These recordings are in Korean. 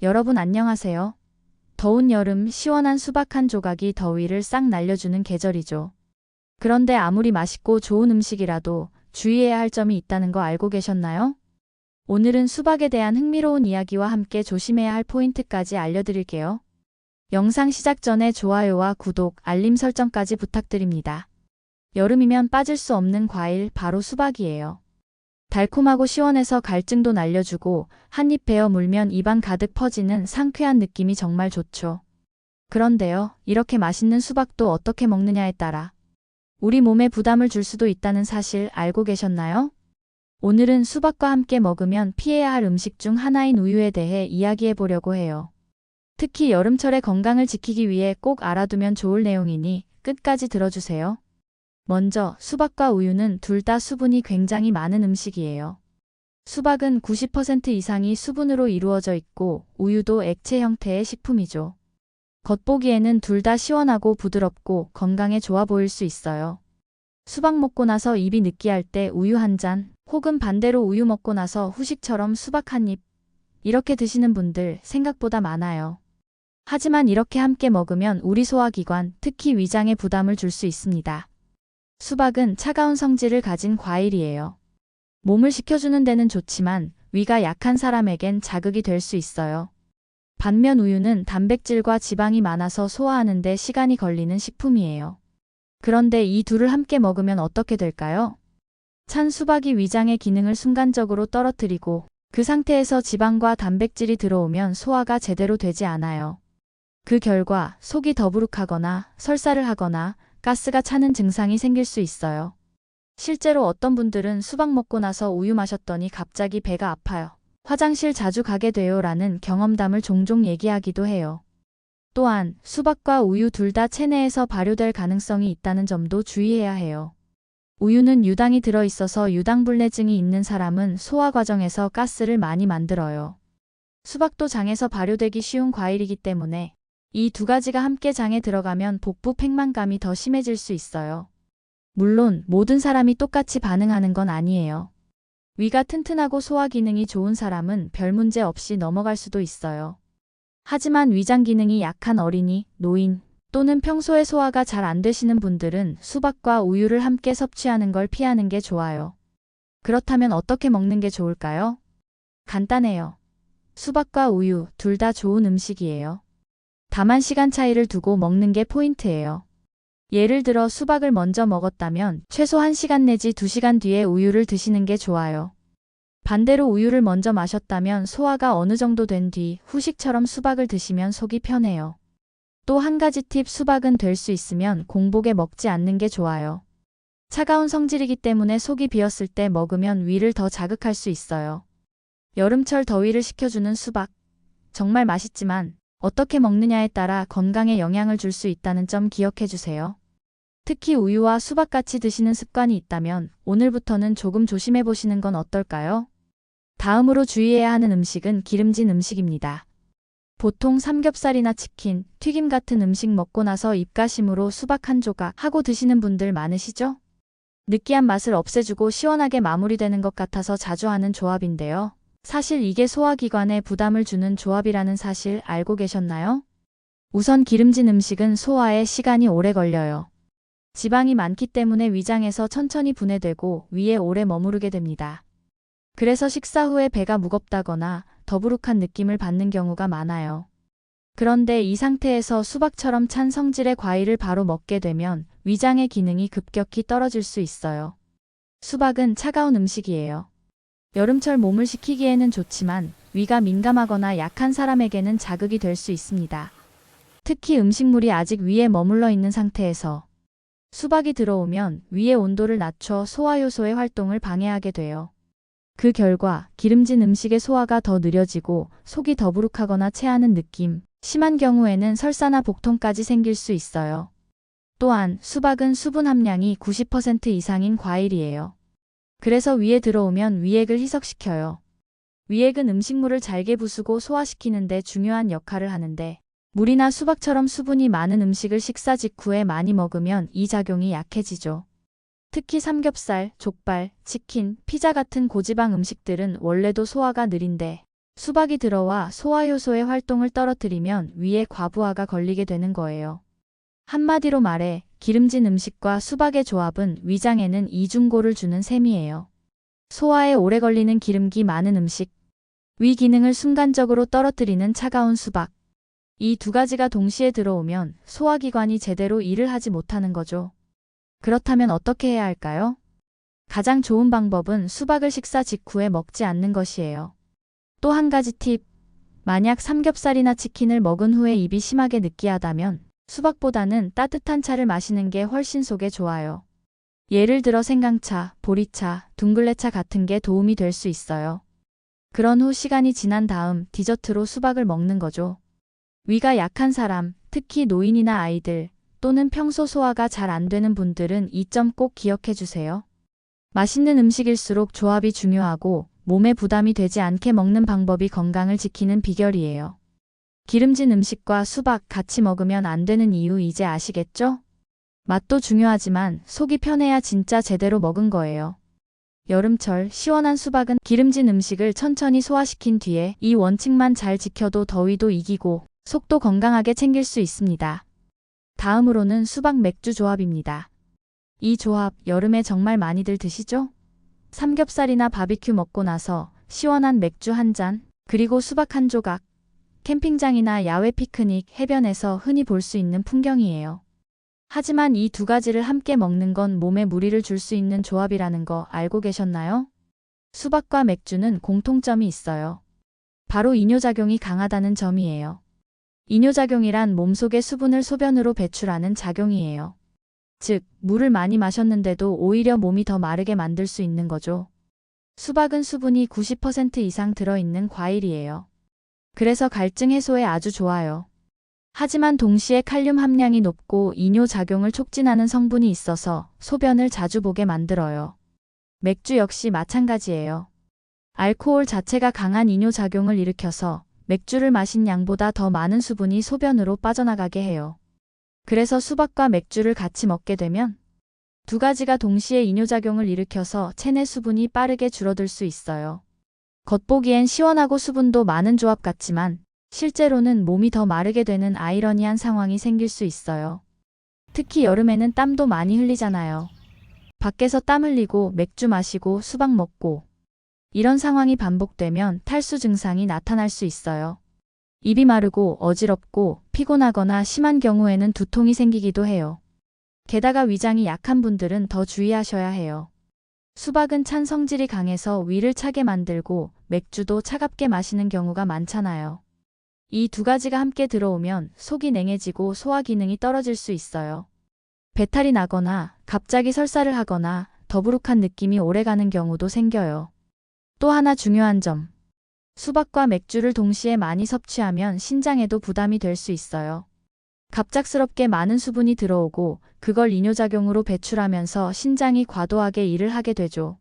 여러분 안녕하세요. 더운 여름 시원한 수박 한 조각이 더위를 싹 날려주는 계절이죠. 그런데 아무리 맛있고 좋은 음식이라도 주의해야 할 점이 있다는 거 알고 계셨나요? 오늘은 수박에 대한 흥미로운 이야기와 함께 조심해야 할 포인트까지 알려드릴게요. 영상 시작 전에 좋아요와 구독, 알림 설정까지 부탁드립니다. 여름이면 빠질 수 없는 과일 바로 수박이에요. 달콤하고 시원해서 갈증도 날려주고 한 입 베어 물면 입안 가득 퍼지는 상쾌한 느낌이 정말 좋죠. 그런데요, 이렇게 맛있는 수박도 어떻게 먹느냐에 따라 우리 몸에 부담을 줄 수도 있다는 사실 알고 계셨나요? 오늘은 수박과 함께 먹으면 피해야 할 음식 중 하나인 우유에 대해 이야기해 보려고 해요. 특히 여름철에 건강을 지키기 위해 꼭 알아두면 좋을 내용이니 끝까지 들어주세요. 먼저 수박과 우유는 둘 다 수분이 굉장히 많은 음식이에요. 수박은 90% 이상이 수분으로 이루어져 있고 우유도 액체 형태의 식품이죠. 겉보기에는 둘 다 시원하고 부드럽고 건강에 좋아 보일 수 있어요. 수박 먹고 나서 입이 느끼할 때 우유 한 잔, 혹은 반대로 우유 먹고 나서 후식처럼 수박 한 입, 이렇게 드시는 분들 생각보다 많아요. 하지만 이렇게 함께 먹으면 우리 소화기관, 특히 위장에 부담을 줄 수 있습니다. 수박은 차가운 성질을 가진 과일이에요. 몸을 식혀주는 데는 좋지만 위가 약한 사람에겐 자극이 될 수 있어요. 반면 우유는 단백질과 지방이 많아서 소화하는 데 시간이 걸리는 식품이에요. 그런데 이 둘을 함께 먹으면 어떻게 될까요? 찬 수박이 위장의 기능을 순간적으로 떨어뜨리고 그 상태에서 지방과 단백질이 들어오면 소화가 제대로 되지 않아요. 그 결과 속이 더부룩하거나 설사를 하거나 가스가 차는 증상이 생길 수 있어요. 실제로 어떤 분들은 수박 먹고 나서 우유 마셨더니 갑자기 배가 아파요. 화장실 자주 가게 돼요 라는 경험담을 종종 얘기하기도 해요. 또한 수박과 우유 둘 다 체내에서 발효될 가능성이 있다는 점도 주의해야 해요. 우유는 유당이 들어있어서 유당불내증이 있는 사람은 소화 과정에서 가스를 많이 만들어요. 수박도 장에서 발효되기 쉬운 과일이기 때문에 이 두 가지가 함께 장에 들어가면 복부 팽만감이 더 심해질 수 있어요. 물론 모든 사람이 똑같이 반응하는 건 아니에요. 위가 튼튼하고 소화 기능이 좋은 사람은 별 문제 없이 넘어갈 수도 있어요. 하지만 위장 기능이 약한 어린이, 노인 또는 평소에 소화가 잘 안 되시는 분들은 수박과 우유를 함께 섭취하는 걸 피하는 게 좋아요. 그렇다면 어떻게 먹는 게 좋을까요? 간단해요. 수박과 우유 둘 다 좋은 음식이에요. 다만 시간 차이를 두고 먹는 게 포인트예요. 예를 들어 수박을 먼저 먹었다면 최소 1시간 내지 2시간 뒤에 우유를 드시는 게 좋아요. 반대로 우유를 먼저 마셨다면 소화가 어느 정도 된 뒤 후식처럼 수박을 드시면 속이 편해요. 또 한 가지 팁, 수박은 될 수 있으면 공복에 먹지 않는 게 좋아요. 차가운 성질이기 때문에 속이 비었을 때 먹으면 위를 더 자극할 수 있어요. 여름철 더위를 식혀주는 수박. 정말 맛있지만 어떻게 먹느냐에 따라 건강에 영향을 줄 수 있다는 점 기억해 주세요. 특히 우유와 수박같이 드시는 습관이 있다면 오늘부터는 조금 조심해 보시는 건 어떨까요? 다음으로 주의해야 하는 음식은 기름진 음식입니다. 보통 삼겹살이나 치킨, 튀김 같은 음식 먹고 나서 입가심으로 수박 한 조각 하고 드시는 분들 많으시죠? 느끼한 맛을 없애주고 시원하게 마무리되는 것 같아서 자주 하는 조합인데요. 사실 이게 소화기관에 부담을 주는 조합이라는 사실 알고 계셨나요? 우선 기름진 음식은 소화에 시간이 오래 걸려요. 지방이 많기 때문에 위장에서 천천히 분해되고 위에 오래 머무르게 됩니다. 그래서 식사 후에 배가 무겁다거나 더부룩한 느낌을 받는 경우가 많아요. 그런데 이 상태에서 수박처럼 찬 성질의 과일을 바로 먹게 되면 위장의 기능이 급격히 떨어질 수 있어요. 수박은 차가운 음식이에요. 여름철 몸을 식히기에는 좋지만 위가 민감하거나 약한 사람에게는 자극이 될 수 있습니다. 특히 음식물이 아직 위에 머물러 있는 상태에서 수박이 들어오면 위의 온도를 낮춰 소화효소의 활동을 방해하게 돼요. 그 결과 기름진 음식의 소화가 더 느려지고 속이 더부룩하거나 체하는 느낌, 심한 경우에는 설사나 복통까지 생길 수 있어요. 또한 수박은 수분 함량이 90% 이상인 과일이에요. 그래서 위에 들어오면 위액을 희석시켜요. 위액은 음식물을 잘게 부수고 소화시키는 데 중요한 역할을 하는데 물이나 수박처럼 수분이 많은 음식을 식사 직후에 많이 먹으면 이 작용이 약해지죠. 특히 삼겹살, 족발, 치킨, 피자 같은 고지방 음식들은 원래도 소화가 느린데 수박이 들어와 소화효소의 활동을 떨어뜨리면 위에 과부하가 걸리게 되는 거예요. 한마디로 말해 기름진 음식과 수박의 조합은 위장에는 이중고를 주는 셈이에요. 소화에 오래 걸리는 기름기 많은 음식, 위 기능을 순간적으로 떨어뜨리는 차가운 수박. 이 두 가지가 동시에 들어오면 소화기관이 제대로 일을 하지 못하는 거죠. 그렇다면 어떻게 해야 할까요? 가장 좋은 방법은 수박을 식사 직후에 먹지 않는 것이에요. 또 한 가지 팁. 만약 삼겹살이나 치킨을 먹은 후에 입이 심하게 느끼하다면 수박보다는 따뜻한 차를 마시는 게 훨씬 속에 좋아요. 예를 들어 생강차, 보리차, 둥글레차 같은 게 도움이 될 수 있어요. 그런 후 시간이 지난 다음 디저트로 수박을 먹는 거죠. 위가 약한 사람, 특히 노인이나 아이들, 또는 평소 소화가 잘 안 되는 분들은 이 점 꼭 기억해 주세요. 맛있는 음식일수록 조합이 중요하고 몸에 부담이 되지 않게 먹는 방법이 건강을 지키는 비결이에요. 기름진 음식과 수박 같이 먹으면 안 되는 이유 이제 아시겠죠? 맛도 중요하지만 속이 편해야 진짜 제대로 먹은 거예요. 여름철 시원한 수박은 기름진 음식을 천천히 소화시킨 뒤에 이 원칙만 잘 지켜도 더위도 이기고 속도 건강하게 챙길 수 있습니다. 다음으로는 수박 맥주 조합입니다. 이 조합 여름에 정말 많이들 드시죠? 삼겹살이나 바비큐 먹고 나서 시원한 맥주 한 잔, 그리고 수박 한 조각. 캠핑장이나 야외 피크닉, 해변에서 흔히 볼 수 있는 풍경이에요. 하지만 이 두 가지를 함께 먹는 건 몸에 무리를 줄 수 있는 조합이라는 거 알고 계셨나요? 수박과 맥주는 공통점이 있어요. 바로 이뇨작용이 강하다는 점이에요. 이뇨작용이란 몸속의 수분을 소변으로 배출하는 작용이에요. 즉, 물을 많이 마셨는데도 오히려 몸이 더 마르게 만들 수 있는 거죠. 수박은 수분이 90% 이상 들어있는 과일이에요. 그래서 갈증 해소에 아주 좋아요. 하지만 동시에 칼륨 함량이 높고 이뇨작용을 촉진하는 성분이 있어서 소변을 자주 보게 만들어요. 맥주 역시 마찬가지예요. 알코올 자체가 강한 이뇨작용을 일으켜서 맥주를 마신 양보다 더 많은 수분이 소변으로 빠져나가게 해요. 그래서 수박과 맥주를 같이 먹게 되면 두 가지가 동시에 이뇨작용을 일으켜서 체내 수분이 빠르게 줄어들 수 있어요. 겉보기엔 시원하고 수분도 많은 조합 같지만 실제로는 몸이 더 마르게 되는 아이러니한 상황이 생길 수 있어요. 특히 여름에는 땀도 많이 흘리잖아요. 밖에서 땀 흘리고 맥주 마시고 수박 먹고 이런 상황이 반복되면 탈수 증상이 나타날 수 있어요. 입이 마르고 어지럽고 피곤하거나 심한 경우에는 두통이 생기기도 해요. 게다가 위장이 약한 분들은 더 주의하셔야 해요. 수박은 찬 성질이 강해서 위를 차게 만들고 맥주도 차갑게 마시는 경우가 많잖아요. 이 두 가지가 함께 들어오면 속이 냉해지고 소화 기능이 떨어질 수 있어요. 배탈이 나거나 갑자기 설사를 하거나 더부룩한 느낌이 오래가는 경우도 생겨요. 또 하나 중요한 점. 수박과 맥주를 동시에 많이 섭취하면 신장에도 부담이 될 수 있어요. 갑작스럽게 많은 수분이 들어오고 그걸 이뇨작용으로 배출하면서 신장이 과도하게 일을 하게 되죠.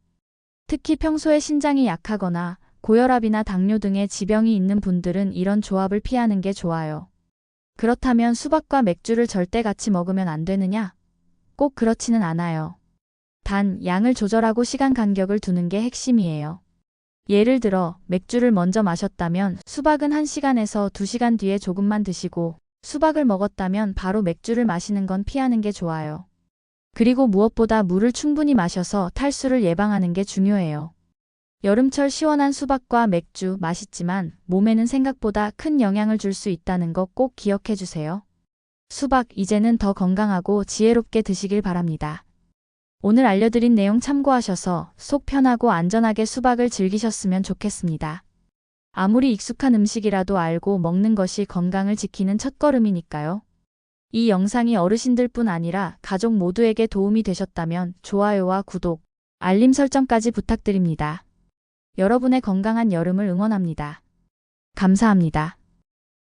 특히 평소에 신장이 약하거나 고혈압이나 당뇨 등의 지병이 있는 분들은 이런 조합을 피하는 게 좋아요. 그렇다면 수박과 맥주를 절대 같이 먹으면 안 되느냐? 꼭 그렇지는 않아요. 단, 양을 조절하고 시간 간격을 두는 게 핵심이에요. 예를 들어 맥주를 먼저 마셨다면 수박은 1시간에서 2시간 뒤에 조금만 드시고 수박을 먹었다면 바로 맥주를 마시는 건 피하는 게 좋아요. 그리고 무엇보다 물을 충분히 마셔서 탈수를 예방하는 게 중요해요. 여름철 시원한 수박과 맥주 맛있지만 몸에는 생각보다 큰 영향을 줄 수 있다는 거 꼭 기억해 주세요. 수박 이제는 더 건강하고 지혜롭게 드시길 바랍니다. 오늘 알려드린 내용 참고하셔서 속 편하고 안전하게 수박을 즐기셨으면 좋겠습니다. 아무리 익숙한 음식이라도 알고 먹는 것이 건강을 지키는 첫걸음이니까요. 이 영상이 어르신들뿐 아니라 가족 모두에게 도움이 되셨다면 좋아요와 구독, 알림 설정까지 부탁드립니다. 여러분의 건강한 여름을 응원합니다. 감사합니다.